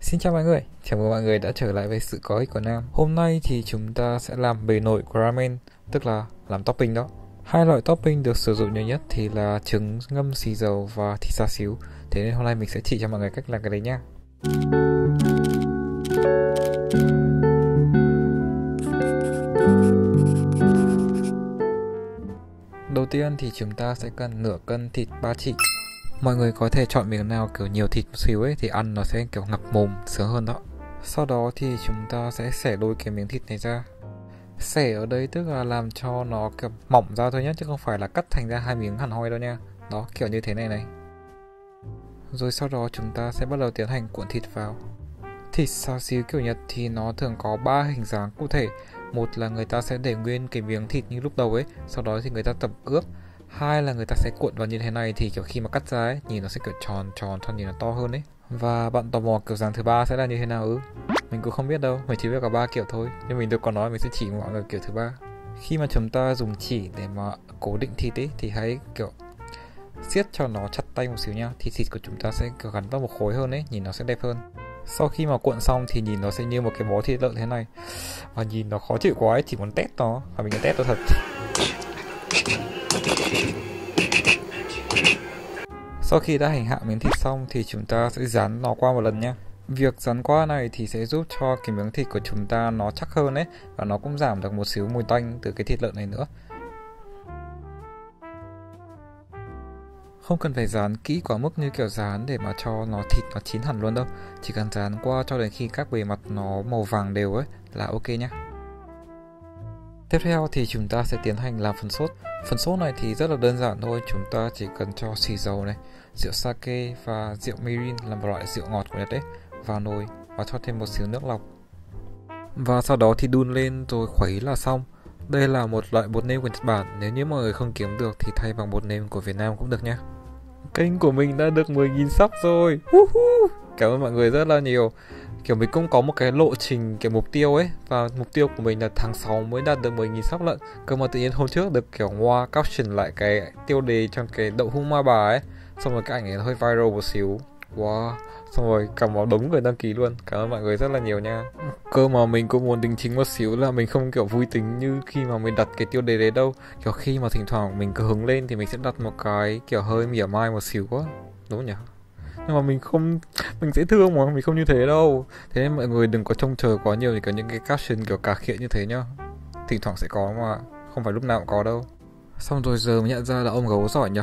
Xin chào mọi người, chào mừng mọi người đã trở lại với sự có ích của Nam. Hôm nay thì chúng ta sẽ làm bề nổi của ramen, tức là làm topping đó. Hai loại topping được sử dụng nhiều nhất thì là trứng ngâm xì dầu và thịt xá xíu. Thế nên hôm nay mình sẽ chỉ cho mọi người cách làm cái đấy nhá. Đầu tiên thì chúng ta sẽ cần nửa cân thịt ba chỉ. Mọi người có thể chọn miếng nào kiểu nhiều thịt một xíu ấy thì ăn nó sẽ kiểu ngập mồm, sướng hơn đó. Sau đó thì chúng ta sẽ xẻ đôi cái miếng thịt này ra. Xẻ ở đây tức là làm cho nó kiểu mỏng ra thôi nhé, chứ không phải là cắt thành ra hai miếng hẳn hoi đâu nha. Đó, kiểu như thế này này. Rồi sau đó chúng ta sẽ bắt đầu tiến hành cuộn thịt vào. Thịt xào xíu kiểu Nhật thì nó thường có 3 hình dáng cụ thể. Một là người ta sẽ để nguyên cái miếng thịt như lúc đầu ấy, sau đó thì người ta tập ướp. Hai là người ta sẽ cuộn vào như thế này thì kiểu khi mà cắt ra ấy, nhìn nó sẽ kiểu tròn tròn, nhìn nó to hơn ấy. Và bạn tò mò kiểu dáng thứ ba sẽ là như thế nào ư? Mình cũng không biết đâu, mình chỉ biết cả ba kiểu thôi. Nhưng mình đâu có nói mình sẽ chỉ mọi người kiểu thứ ba. Khi mà chúng ta dùng chỉ để mà cố định thịt ấy thì hãy kiểu siết cho nó chặt tay một xíu nha, thì thịt của chúng ta sẽ kiểu gắn vào một khối hơn ấy, nhìn nó sẽ đẹp hơn. Sau khi mà cuộn xong thì nhìn nó sẽ như một cái bó thịt lợn thế này. Và nhìn nó khó chịu quá ấy, chỉ muốn test nó. Và mình sẽ test nó thật. Sau khi đã hành hạ miếng thịt xong thì chúng ta sẽ dán nó qua một lần nhé. Việc dán qua này thì sẽ giúp cho cái miếng thịt của chúng ta nó chắc hơn ấy, và nó cũng giảm được một xíu mùi tanh từ cái thịt lợn này nữa. Không cần phải dán kỹ quá mức như kiểu dán để mà cho nó thịt nó chín hẳn luôn đâu. Chỉ cần dán qua cho đến khi các bề mặt nó màu vàng đều ấy là ok nhé. Tiếp theo thì chúng ta sẽ tiến hành làm phần sốt. Phần sốt này thì rất là đơn giản thôi. Chúng ta chỉ cần cho xì dầu này, rượu sake và rượu mirin là một loại rượu ngọt của Nhật đấy vào nồi và cho thêm một xíu nước lọc. Và sau đó thì đun lên rồi khuấy là xong. Đây là một loại bột nêm của Nhật Bản. Nếu như mọi người không kiếm được thì thay bằng bột nêm của Việt Nam cũng được nhé. Kênh của mình đã được 10.000 sub rồi. Cảm ơn mọi người rất là nhiều. Kiểu mình cũng có một cái lộ trình kiểu mục tiêu ấy, và mục tiêu của mình là tháng 6 mới đạt được 10.000 sub lận. Cơ mà tự nhiên hôm trước được kiểu Ngoa caption lại cái tiêu đề trong cái đậu hũ ma bà ấy, xong rồi cái ảnh ấy hơi viral một xíu. Wow, xong rồi cả một đống người đăng ký luôn. Cảm ơn mọi người rất là nhiều nha. Cơ mà mình cũng muốn đính chính một xíu là mình không kiểu vui tính như khi mà mình đặt cái tiêu đề đấy đâu. Kiểu khi mà thỉnh thoảng mình cứ hứng lên thì mình sẽ đặt một cái kiểu hơi mỉa mai một xíu quá, đúng nhỉ? Nhưng mà mình không, mình dễ thương mà, mình không như thế đâu. Thế nên mọi người đừng có trông chờ quá nhiều thì có những cái caption kiểu cà khịa như thế nhá. Thỉnh thoảng sẽ có mà không phải lúc nào cũng có đâu. Xong rồi giờ mới nhận ra là ông gấu giỏi nhỉ.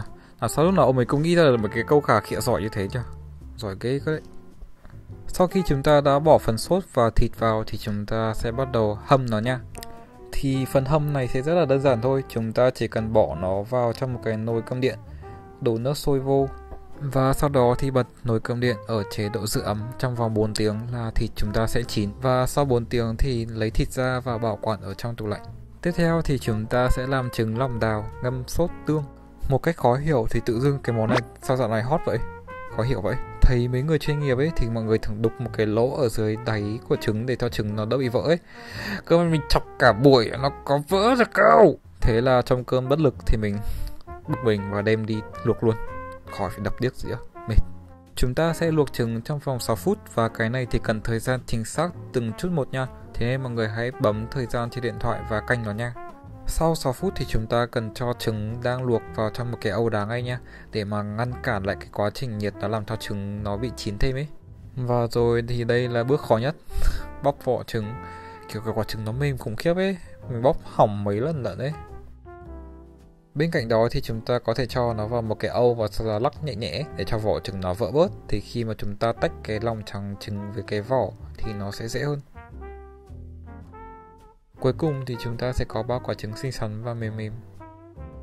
Sao lúc nào ông ấy cũng nghĩ ra được một cái câu cà khịa giỏi như thế nhỉ? Giỏi ghê cơ đấy. Sau khi chúng ta đã bỏ phần sốt và thịt vào thì chúng ta sẽ bắt đầu hâm nó nha. Thì phần hâm này sẽ rất là đơn giản thôi. Chúng ta chỉ cần bỏ nó vào trong một cái nồi cơm điện, đổ nước sôi vô, và sau đó thì bật nồi cơm điện ở chế độ giữ ấm. Trong vòng 4 tiếng là thịt chúng ta sẽ chín. Và sau 4 tiếng thì lấy thịt ra và bảo quản ở trong tủ lạnh. Tiếp theo thì chúng ta sẽ làm trứng lòng đào ngâm sốt tương. Một cách khó hiểu thì tự dưng cái món này sao dạo này hot vậy? Khó hiểu vậy. Thấy mấy người chuyên nghiệp ấy thì mọi người thường đục một cái lỗ ở dưới đáy của trứng để cho trứng nó đỡ bị vỡ ấy. Cơ mà mình chọc cả buổi nó có vỡ ra đâu. Thế là trong cơn bất lực thì mình bực mình và đem đi luộc luôn, khỏi phải đập điếc gì á, mệt. Chúng ta sẽ luộc trứng trong vòng 6 phút và cái này thì cần thời gian chính xác từng chút một nha. Thế nên mọi người hãy bấm thời gian trên điện thoại và canh nó nha. Sau 6 phút thì chúng ta cần cho trứng đang luộc vào trong một cái âu đá ngay nha, để mà ngăn cản lại cái quá trình nhiệt nó làm cho trứng nó bị chín thêm ấy. Và rồi thì đây là bước khó nhất, bóc vỏ trứng. Kiểu cái quả trứng nó mềm khủng khiếp ấy, mình bóc hỏng mấy lần lận đấy. Bên cạnh đó thì chúng ta có thể cho nó vào một cái âu và sau đó lắc nhẹ nhẹ để cho vỏ trứng nó vỡ bớt. Thì khi mà chúng ta tách cái lòng trắng trứng với cái vỏ thì nó sẽ dễ hơn. Cuối cùng thì chúng ta sẽ có 3 quả trứng xinh xắn và mềm mềm.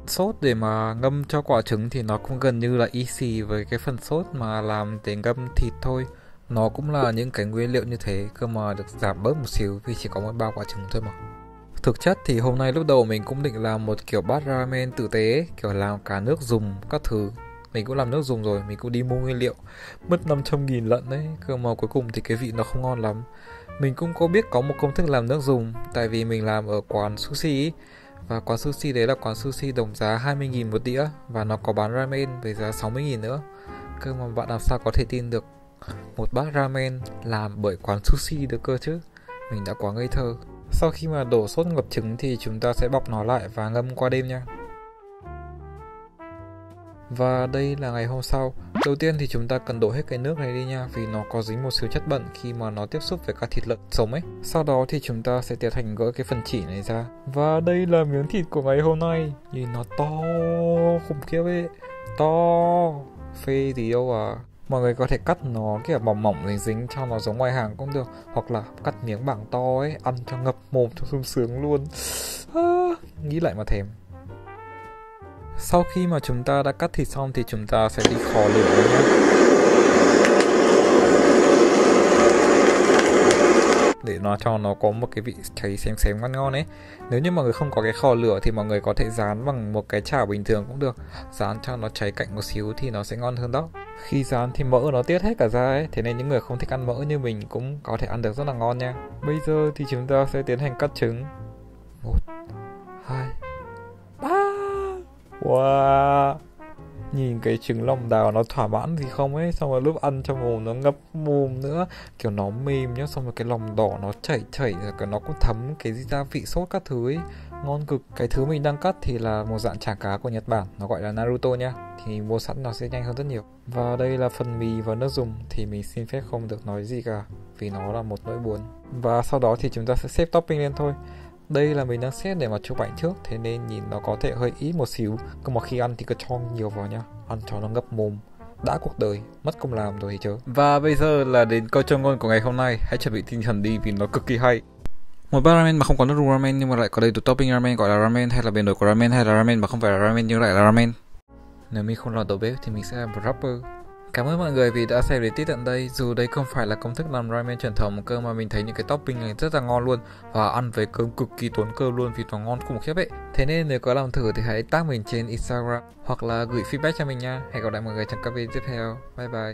Sốt để mà ngâm cho quả trứng thì nó cũng gần như là easy với cái phần sốt mà làm để ngâm thịt thôi. Nó cũng là những cái nguyên liệu như thế, cơ mà được giảm bớt một xíu vì chỉ có mỗi 3 quả trứng thôi mà. Thực chất thì hôm nay lúc đầu mình cũng định làm một kiểu bát ramen tử tế ấy, kiểu làm cả nước dùng các thứ. Mình cũng làm nước dùng rồi, mình cũng đi mua nguyên liệu, mất 500.000 lận đấy, cơ mà cuối cùng thì cái vị nó không ngon lắm. Mình cũng có biết có một công thức làm nước dùng, tại vì mình làm ở quán sushi ý. Và quán sushi đấy là quán sushi đồng giá 20.000 một đĩa, và nó có bán ramen với giá 60.000 nữa. Cơ mà bạn làm sao có thể tin được một bát ramen làm bởi quán sushi được cơ chứ. Mình đã quá ngây thơ. Sau khi mà đổ sốt ngập trứng thì chúng ta sẽ bọc nó lại và ngâm qua đêm nha. Và đây là ngày hôm sau. Đầu tiên thì chúng ta cần đổ hết cái nước này đi nha, vì nó có dính một xíu chất bẩn khi mà nó tiếp xúc với cả thịt lợn sống ấy. Sau đó thì chúng ta sẽ tiến hành gỡ cái phần chỉ này ra. Và đây là miếng thịt của ngày hôm nay. Nhìn nó to khủng khiếp ấy. To phê gì đâu à. Mọi người có thể cắt nó kiểu mỏng mỏng dính cho nó giống ngoài hàng cũng được, hoặc là cắt miếng bảng to ấy, ăn cho ngập mồm cho sung sướng luôn. Nghĩ lại mà thèm. Sau khi mà chúng ta đã cắt thịt xong thì chúng ta sẽ đi khò lửa nhé. Để nó cho nó có một cái vị cháy xém ngon ngon ấy. Nếu như mọi người không có cái khò lửa thì mọi người có thể rán bằng một cái chảo bình thường cũng được. Rán cho nó cháy cạnh một xíu thì nó sẽ ngon hơn đó. Khi rán thì mỡ nó tiết hết cả ra ấy, thế nên những người không thích ăn mỡ như mình cũng có thể ăn được rất là ngon nha. Bây giờ thì chúng ta sẽ tiến hành cắt trứng. 1, 2, 3. Wow, nhìn cái trứng lòng đào nó thỏa mãn gì không ấy. Xong rồi lúc ăn trong mồm nó ngập mồm nữa, kiểu nó mềm nhá. Xong rồi cái lòng đỏ nó chảy rồi cái nó cũng thấm cái gia vị sốt các thứ ấy, ngon cực. Cái thứ mình đang cắt thì là một dạng chả cá của Nhật Bản, nó gọi là Naruto nha. Thì mua sẵn nó sẽ nhanh hơn rất nhiều. Và đây là phần mì và nước dùng, thì mình xin phép không được nói gì cả vì nó là một nỗi buồn. Và sau đó thì chúng ta sẽ xếp topping lên thôi. Đây là mình đang xét để mà chụp ảnh trước, thế nên nhìn nó có thể hơi ít một xíu. Nhưng mà khi ăn thì cứ cho nhiều vào nha, ăn cho nó ngập mồm. Đã cuộc đời, mất công làm rồi thì chớ. Và bây giờ là đến câu châm ngôn của ngày hôm nay. Hãy chuẩn bị tinh thần đi vì nó cực kỳ hay. Một bát ramen mà không có nước dùng ramen nhưng mà lại có đầy đủ topping ramen gọi là ramen, hay là biến đổi của ramen, hay là ramen mà không phải là ramen nhưng lại là ramen. Nếu mình không làm đầu bếp thì mình sẽ làm một rapper. Cảm ơn mọi người vì đã xem đến tận đây. Dù đây không phải là công thức làm ramen truyền thống cơ, mà mình thấy những cái topping này rất là ngon luôn, và ăn với cơm cực kỳ tốn cơm luôn vì nó ngon khủng khiếp ấy. Thế nên nếu có làm thử thì hãy tag mình trên Instagram hoặc là gửi feedback cho mình nha. Hẹn gặp lại mọi người trong các video tiếp theo. Bye bye.